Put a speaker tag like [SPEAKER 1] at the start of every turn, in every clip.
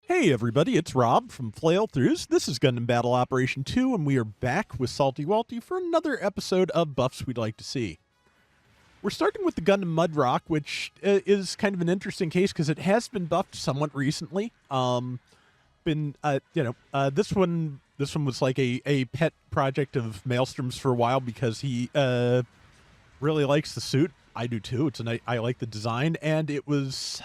[SPEAKER 1] Hey everybody, it's Rob from Flailthroughs. This is Gundam Battle Operation 2, and we are back with Salty Walty for another episode of Buffs We'd Like to See. We're starting with the Gundam Mudrock, which is kind of an interesting case because it has been buffed somewhat recently. This one was like a pet project of Maelstrom's for a while because he really likes the suit. I do too. I like the design, and it was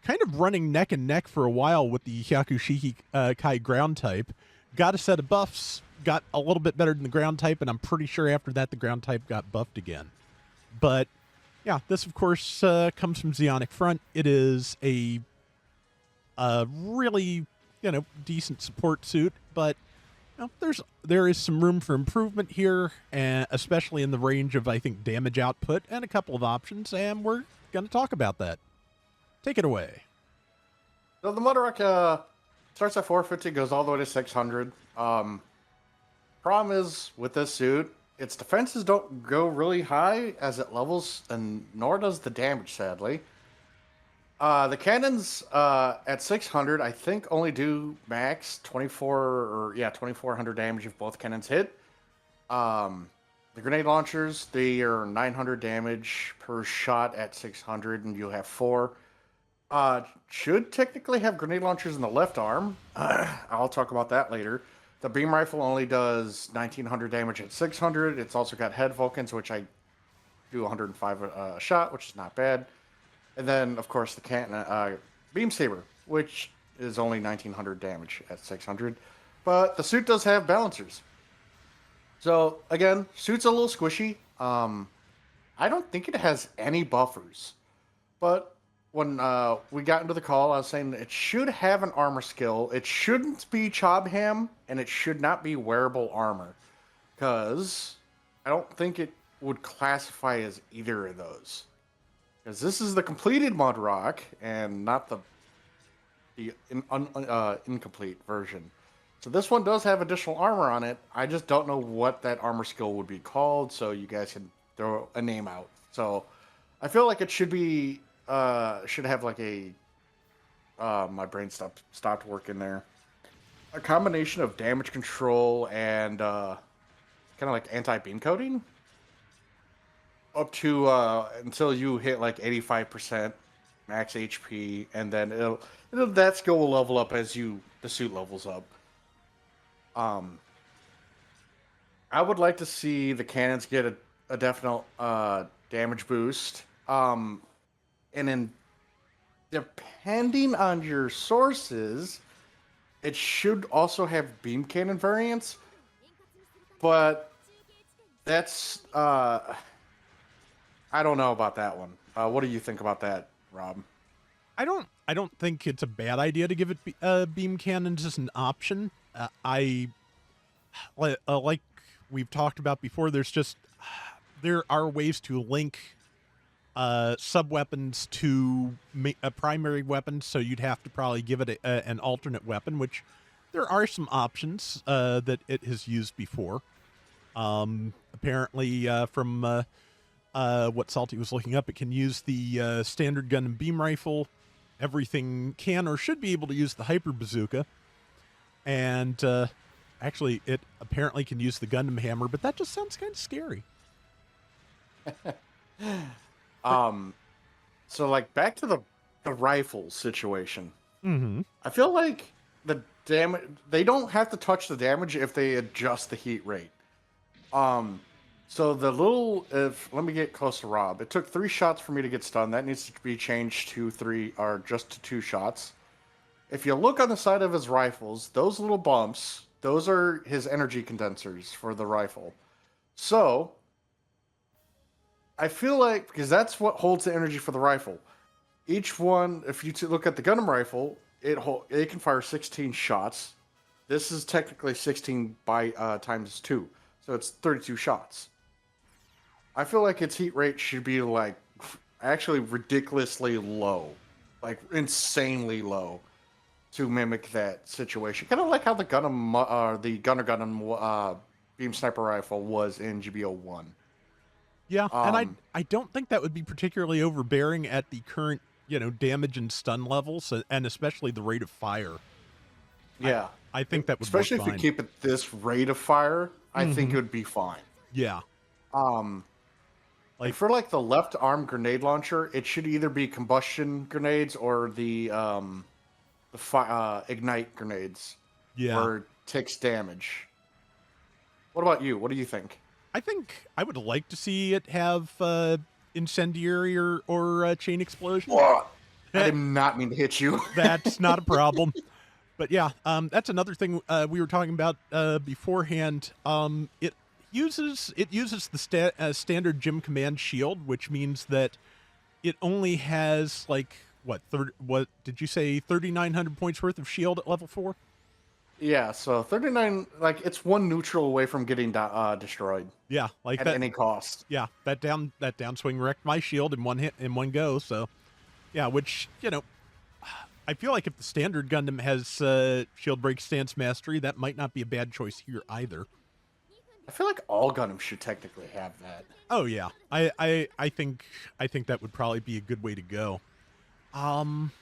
[SPEAKER 1] kind of running neck and neck for a while with the Hyakushiki Kai ground type. Got a set of buffs, got a little bit better than the ground type, and I'm pretty sure after that the ground type got buffed again. But yeah, this of course comes from Zeonic Front. It is a really decent support suit, but there is some room for improvement here, and especially in the range of I think damage output and a couple of options, and we're going to talk about that. Take it away.
[SPEAKER 2] So the Mudrock starts at 450, goes all the way to 600. Problem is with this suit, its defenses don't go really high as it levels, and nor does the damage, sadly. The cannons at 600, I think, only do max 2400 damage if both cannons hit. The grenade launchers, they are 900 damage per shot at 600, and you'll have 4. Should technically have grenade launchers in the left arm. I'll talk about that later. The beam rifle only does 1900 damage at 600. It's also got head Vulcans, which I do 105 a shot, which is not bad. And then, of course, the beam saber, which is only 1900 damage at 600. But the suit does have balancers. So, again, suit's a little squishy. I don't think it has any buffers. But when we got into the call, I was saying it should have an armor skill. It shouldn't be Chobham, and it should not be wearable armor. Because I don't think it would classify as either of those. Because this is the completed Mudrock, and not the incomplete version. So this one does have additional armor on it. I just don't know what that armor skill would be called, so you guys can throw a name out. So I feel like it should be... should have like a my brain stopped working there. A combination of damage control and kind of like anti-beam coating up to until you hit like 85% max HP, and then that skill will level up as the suit levels up. I would like to see the cannons get a definite damage boost. And then, depending on your sources, it should also have beam cannon variants. But that's, I don't know about that one. What do you think about that, Rob?
[SPEAKER 1] I don't think it's a bad idea to give it beam cannons as an option. Like we've talked about before, there are ways to link sub weapons to a primary weapon, so you'd have to probably give it an alternate weapon, which there are some options that it has used before. Apparently, from what Salty was looking up, it can use the standard Gundam beam rifle. Everything can or should be able to use the hyper bazooka, and actually, it apparently can use the Gundam hammer, but that just sounds kind of scary.
[SPEAKER 2] So like back to the rifle situation.
[SPEAKER 1] Mm-hmm.
[SPEAKER 2] I feel like the damage, they don't have to touch the damage if they adjust the heat rate. So let me get close to Rob. It took 3 shots for me to get stunned. That needs to be changed to 3 or just to 2 shots. If you look on the side of his rifles, those little bumps, those are his energy condensers for the rifle. So I feel like, because that's what holds the energy for the rifle. Each one, if you look at the Gundam rifle, it can fire 16 shots. This is technically 16 by times 2, so it's 32 shots. I feel like its heat rate should be like actually ridiculously low, like insanely low, to mimic that situation. Kind of like how the Gundam, the Gunner Gundam beam sniper rifle was in GBO1.
[SPEAKER 1] Yeah, and I don't think that would be particularly overbearing at the current damage and stun levels, and especially the rate of fire.
[SPEAKER 2] Yeah.
[SPEAKER 1] I think that would work
[SPEAKER 2] Especially if you
[SPEAKER 1] fine.
[SPEAKER 2] keep it this rate of fire, I think
[SPEAKER 1] Hmm.
[SPEAKER 2] it would be fine.
[SPEAKER 1] Yeah,
[SPEAKER 2] Um, and
[SPEAKER 1] like
[SPEAKER 2] for like the left arm grenade launcher, it should either be combustion grenades or the ignite grenades,
[SPEAKER 1] yeah.
[SPEAKER 2] where it takes damage. What about you? What do you think?
[SPEAKER 1] I think I would like to see it have incendiary or chain explosion.
[SPEAKER 2] Whoa! I did not mean to hit you.
[SPEAKER 1] That's not a problem. But yeah, that's another thing we were talking about beforehand. It uses the standard gym command shield, which means that it only has like what did you say 3,900 points worth of shield at level 4?
[SPEAKER 2] Yeah, so 39, like, it's one neutral away from getting destroyed
[SPEAKER 1] Yeah, like
[SPEAKER 2] at
[SPEAKER 1] that.
[SPEAKER 2] any cost.
[SPEAKER 1] Yeah, that downswing wrecked my shield in one hit in one go. So yeah, which I feel like if the standard Gundam has shield break stance mastery, that might not be a bad choice here either.
[SPEAKER 2] I feel like all Gundams should technically have that.
[SPEAKER 1] Oh yeah, I think that would probably be a good way to go. Um,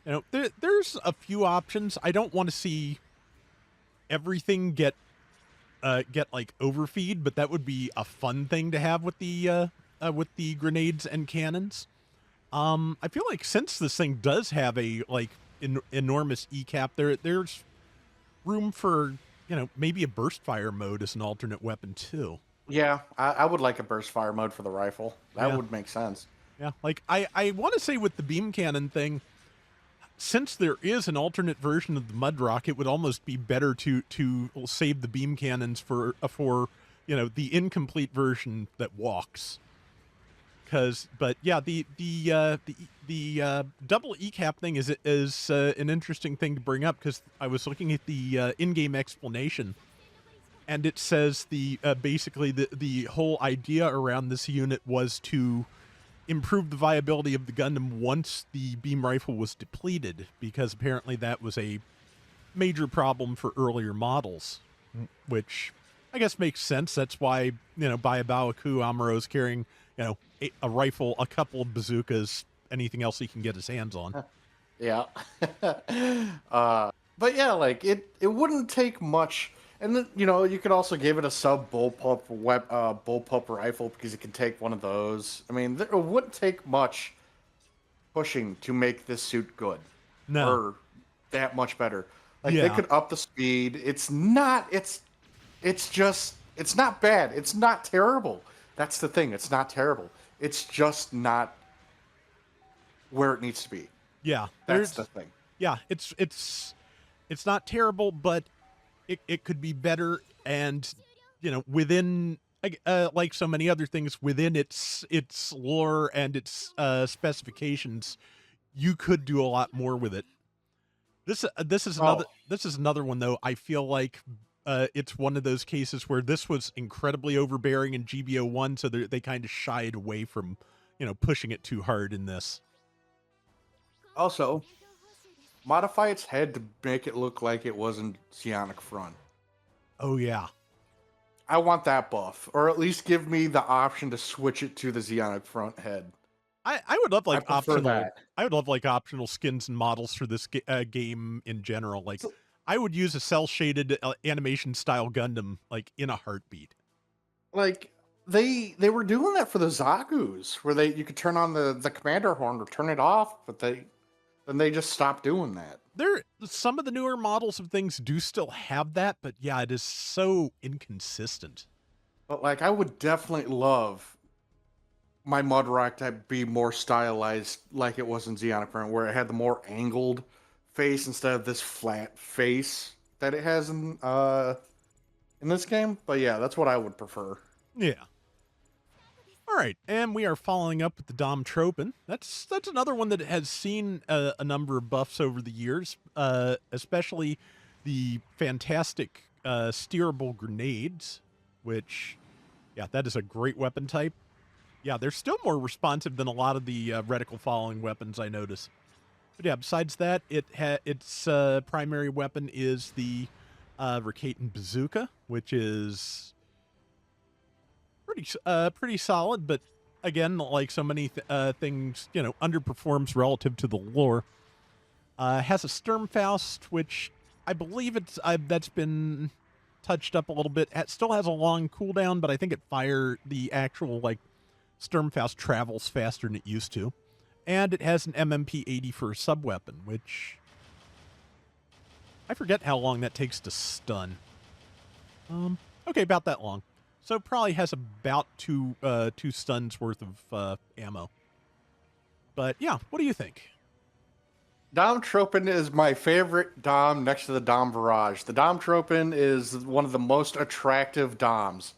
[SPEAKER 1] there's a few options. I don't want to see everything get like overfeed, but that would be a fun thing to have with the grenades and cannons. I feel like since this thing does have a like enormous ECAP, there's room for maybe a burst fire mode as an alternate weapon too.
[SPEAKER 2] Yeah, I would like a burst fire mode for the rifle. That
[SPEAKER 1] Yeah,
[SPEAKER 2] would make sense.
[SPEAKER 1] yeah. Like I want to say with the beam cannon thing, since there is an alternate version of the Mudrock, it would almost be better to save the beam cannons for the incomplete version that walks. But yeah, the double ECAP thing is an interesting thing to bring up because I was looking at the in-game explanation, and it says basically the whole idea around this unit was to improve the viability of the Gundam once the beam rifle was depleted, because apparently that was a major problem for earlier models, which I guess makes sense. That's why, by Baoku, Amuro's carrying, a rifle, a couple of bazookas, anything else he can get his hands on.
[SPEAKER 2] Yeah. But yeah, like it wouldn't take much. And then, you could also give it a sub bullpup rifle because it can take one of those. I mean, it wouldn't take much pushing to make this suit good
[SPEAKER 1] No.
[SPEAKER 2] or that much better. Like they
[SPEAKER 1] Yeah.
[SPEAKER 2] could up the speed. It's not bad. It's not terrible. That's the thing. It's not terrible. It's just not where it needs to be.
[SPEAKER 1] Yeah.
[SPEAKER 2] That's the thing.
[SPEAKER 1] Yeah, it's not terrible, but it could be better, and within like so many other things within its lore and its specifications, you could do a lot more with it. This is another one though. I feel like it's one of those cases where this was incredibly overbearing in GBO1, so they kind of shied away from pushing it too hard in this.
[SPEAKER 2] Also, modify its head to make it look like it wasn't Psionic Front.
[SPEAKER 1] Oh yeah.
[SPEAKER 2] I want that buff, or at least give me the option to switch it to the Psionic Front head.
[SPEAKER 1] I would love like
[SPEAKER 2] I prefer that.
[SPEAKER 1] I would love like optional skins and models for this game in general. Like I would use a cell shaded animation style Gundam like in a heartbeat.
[SPEAKER 2] Like they were doing that for the Zagus, where you could turn on the commander horn or turn it off, but then they just stopped doing that.
[SPEAKER 1] Some of the newer models of things do still have that, but yeah, it is so inconsistent.
[SPEAKER 2] But like I would definitely love my Mudrock to be more stylized like it was in Psionic Front, where it had the more angled face instead of this flat face that it has in this game. But yeah, that's what I would prefer.
[SPEAKER 1] Yeah. All right, and we are following up with the Dom Tropen. That's another one that has seen a number of buffs over the years, especially the fantastic steerable grenades, which, yeah, that is a great weapon type. Yeah, they're still more responsive than a lot of the reticle following weapons, I notice. But yeah, besides that, its primary weapon is the Rikaten Bazooka, which is pretty solid, but again, like so many things, underperforms relative to the lore. Has a Sturmfaust, which I believe that's been touched up a little bit. It still has a long cooldown, but I think the actual like Sturmfaust travels faster than it used to. And it has an MMP 80 for a sub-weapon, which I forget how long that takes to stun. Okay, about that long. So it probably has about two stuns worth of ammo. But yeah, what do you think?
[SPEAKER 2] Dom Tropen is my favorite Dom next to the Dom Barrage. The Dom Tropen is one of the most attractive Doms.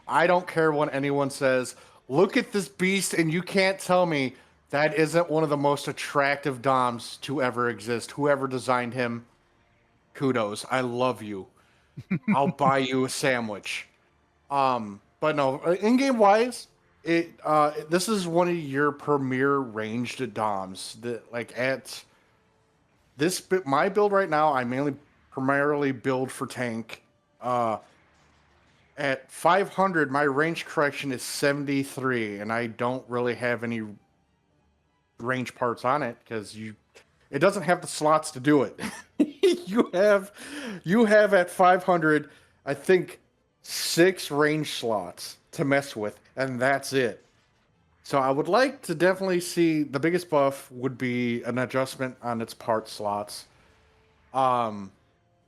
[SPEAKER 2] I don't care what anyone says. Look at this beast, and you can't tell me that isn't one of the most attractive Doms to ever exist. Whoever designed him, kudos. I love you. I'll buy you a sandwich. But no, in-game wise, this is one of your premier ranged Doms. That like at my build right now, I primarily build for tank. At 500, my range correction is 73, and I don't really have any range parts on it because it doesn't have the slots to do it. you have at 500, I think 6 range slots to mess with, and that's it. So I would like to definitely see the biggest buff would be an adjustment on its part slots.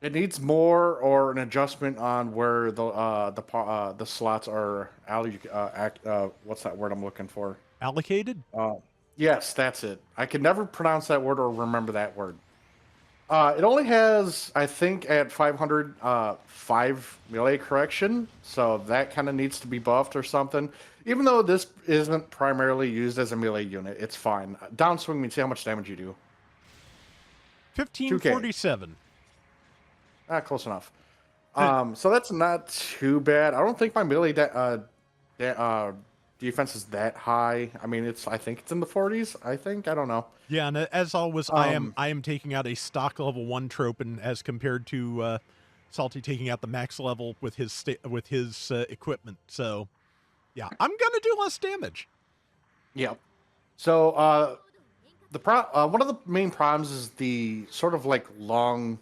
[SPEAKER 2] It needs more or an adjustment on where the slots are what's that word I'm looking for?
[SPEAKER 1] Allocated?
[SPEAKER 2] Yes, that's it. I can never pronounce that word or remember that word. It only has, I think, at 500, 5 melee correction, so that kind of needs to be buffed or something. Even though this isn't primarily used as a melee unit, it's fine. Downswing me, see how much damage you do.
[SPEAKER 1] 1547.
[SPEAKER 2] Close enough. So that's not too bad. I don't think my melee defense is that high. I mean, I think it's in the 40s. I don't know.
[SPEAKER 1] Yeah, and as always, I am taking out a stock level 1 Tropen as compared to Salty taking out the max level with his equipment. So, yeah, I'm gonna do less damage.
[SPEAKER 2] Yeah. So one of the main problems is the sort of like long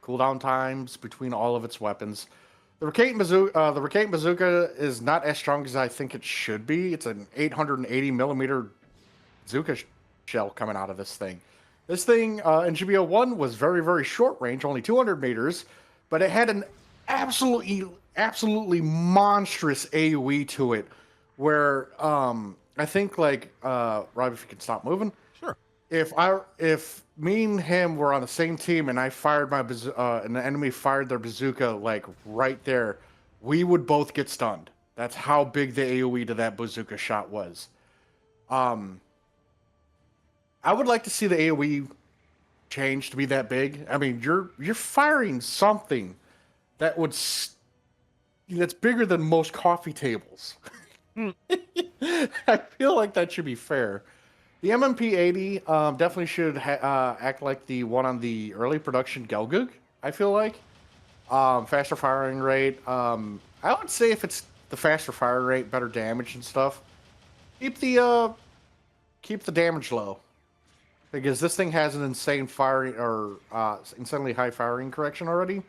[SPEAKER 2] cooldown times between all of its weapons. The Ricane Bazooka is not as strong as I think it should be. It's an 880 millimeter bazooka shell coming out of this thing. This thing in GBO 1 was very, very short range, only 200 meters, but it had an absolutely monstrous AoE to it, where I think like Rob, if you can stop moving.
[SPEAKER 1] Sure.
[SPEAKER 2] If me and him were on the same team and I fired and the enemy fired their bazooka like right there, we would both get stunned. That's how big the AoE to that bazooka shot was. I would like to see the AoE change to be that big. I mean, you're firing something that's bigger than most coffee tables. I feel like that should be fair. The MMP 80 definitely should act like the one on the early production Gelgug, I feel like. Faster firing rate. I would say if it's the faster fire rate, better damage and stuff, keep the damage low. Because this thing has an insane firing or insanely high firing correction already.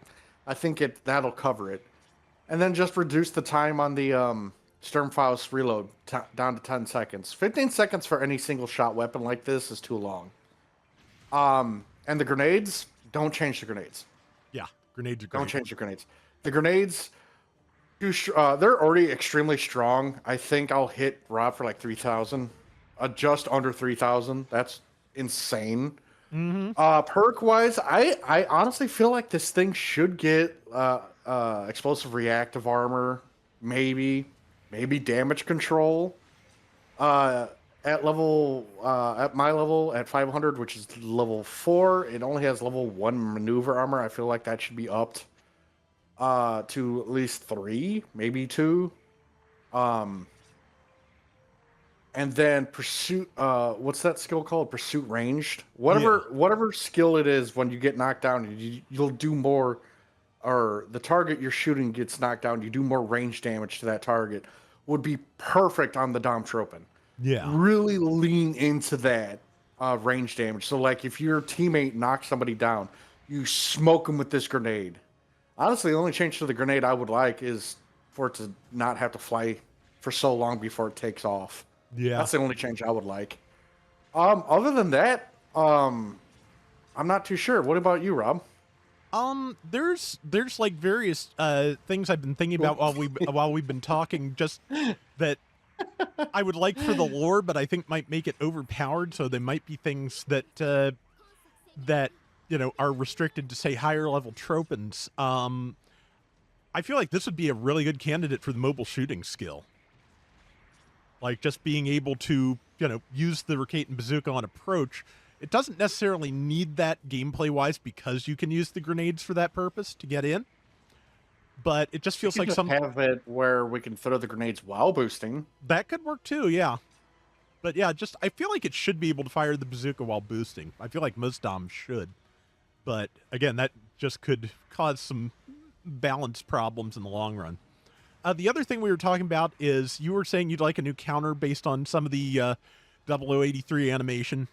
[SPEAKER 2] I think that'll cover it. And then just reduce the time on the Sturmfaust reload down to 10 seconds. 15 seconds for any single shot weapon like this is too long. And the grenades, don't change the grenades.
[SPEAKER 1] Yeah, grenades are great.
[SPEAKER 2] Don't change the grenades. The grenades, they're already extremely strong. I think I'll hit Rob for like 3,000. Just under 3,000. That's insane.
[SPEAKER 1] Mm-hmm.
[SPEAKER 2] Perk-wise, I honestly feel like this thing should get explosive reactive armor, maybe damage control. At my level at 500, which is level 4, it only has level 1 maneuver armor. I feel like that should be upped to at least 3, maybe 2. And then pursuit. What's that skill called? Pursuit ranged. Whatever skill it is, when you get knocked down, you'll do more, or the target you're shooting gets knocked down. You do more range damage to that target. would be perfect on the Dom Tropen.
[SPEAKER 1] Yeah.
[SPEAKER 2] Really lean into that range damage. So, like, if your teammate knocks somebody down, you smoke them with this grenade. Honestly, the only change to the grenade I would like is for it to not have to fly for so long before it takes off.
[SPEAKER 1] Yeah.
[SPEAKER 2] That's the only change I would like. Other than that, I'm not too sure. What about you, Rob?
[SPEAKER 1] There's like various things I've been thinking about while we've been talking, just that I would like for the lore, but I think might make it overpowered. So there might be things that that are restricted to, say, higher level tropins. I feel like this would be a really good candidate for the mobile shooting skill. Like, just being able to use the Raketan bazooka on approach. It doesn't necessarily need that gameplay wise because you can use the grenades for that purpose to get in. But it just feels like some
[SPEAKER 2] have it where we can throw the grenades while boosting.
[SPEAKER 1] That could work too, yeah. But yeah, just I feel like it should be able to fire the bazooka while boosting. I feel like most DOMs should. But again, that just could cause some balance problems in the long run. The other thing we were talking about is you were saying you'd like a new counter based on some of the 0083 animation.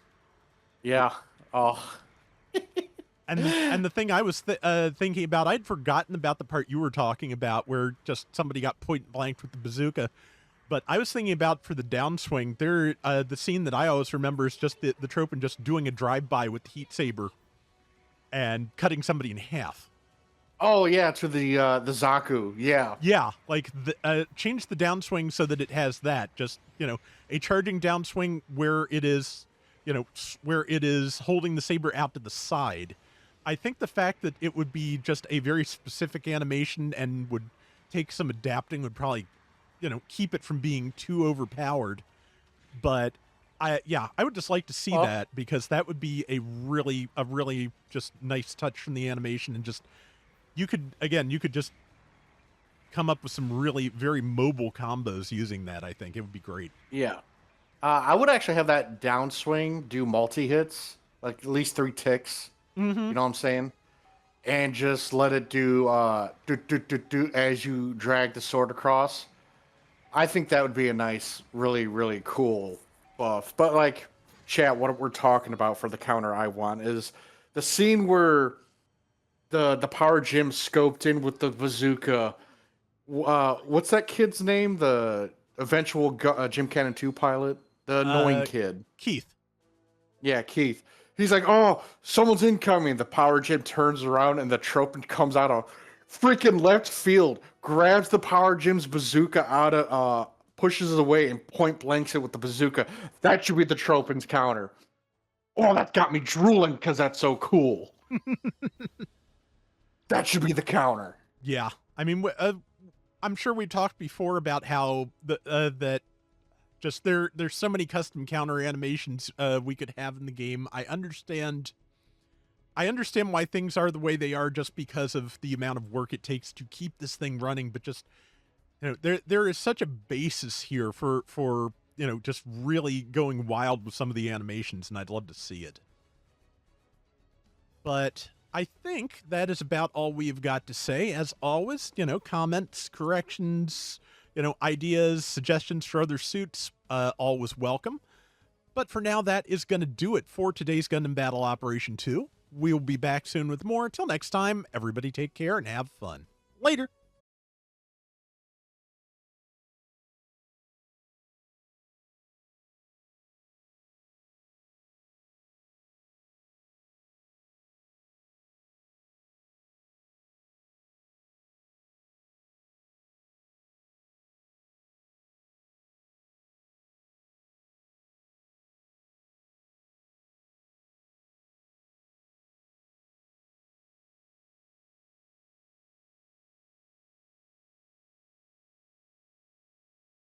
[SPEAKER 2] Yeah. Oh.
[SPEAKER 1] And the thing I was thinking about, I'd forgotten about the part you were talking about where just somebody got point blanked with the bazooka. But I was thinking about for the downswing, the scene that I always remember is just the Tropen just doing a drive-by with the heat saber and cutting somebody in half.
[SPEAKER 2] Oh yeah, to the Zaku, yeah.
[SPEAKER 1] Yeah, like change the downswing so that it has that. Just a charging downswing where it is, where it is holding the saber out to the side. I think the fact that it would be just a very specific animation and would take some adapting would probably, keep it from being too overpowered. But I would just like to see that, because that would be a really just nice touch from the animation, and just you could just come up with some really very mobile combos using that. I think it would be great.
[SPEAKER 2] Yeah. I would actually have that downswing do multi-hits, like at least 3 ticks.
[SPEAKER 1] Mm-hmm.
[SPEAKER 2] You know what I'm saying? And just let it do as you drag the sword across. I think that would be a nice, really, really cool buff. But like, chat, what we're talking about for the counter I want is the scene where the power gym scoped in with the bazooka. What's that kid's name? The eventual Gym Cannon 2 pilot? The annoying kid.
[SPEAKER 1] Keith.
[SPEAKER 2] Yeah, Keith. He's like, oh, someone's incoming. The power gym turns around and the Tropen comes out of freaking left field, grabs the power gym's bazooka out of, pushes it away and point blanks it with the bazooka. That should be the Tropen's counter. Oh, that got me drooling because that's so cool. That should be the counter.
[SPEAKER 1] Yeah. I mean, I'm sure we talked before about how that just there's so many custom counter animations we could have in the game. I understand why things are the way they are just because of the amount of work it takes to keep this thing running, but just there is such a basis here for just really going wild with some of the animations, and I'd love to see it. But I think that is about all we've got to say. As always, comments, corrections, ideas, suggestions for other suits, always welcome. But for now, that is going to do it for today's Gundam Battle Operation 2. We'll be back soon with more. Until next time, everybody take care and have fun. Later.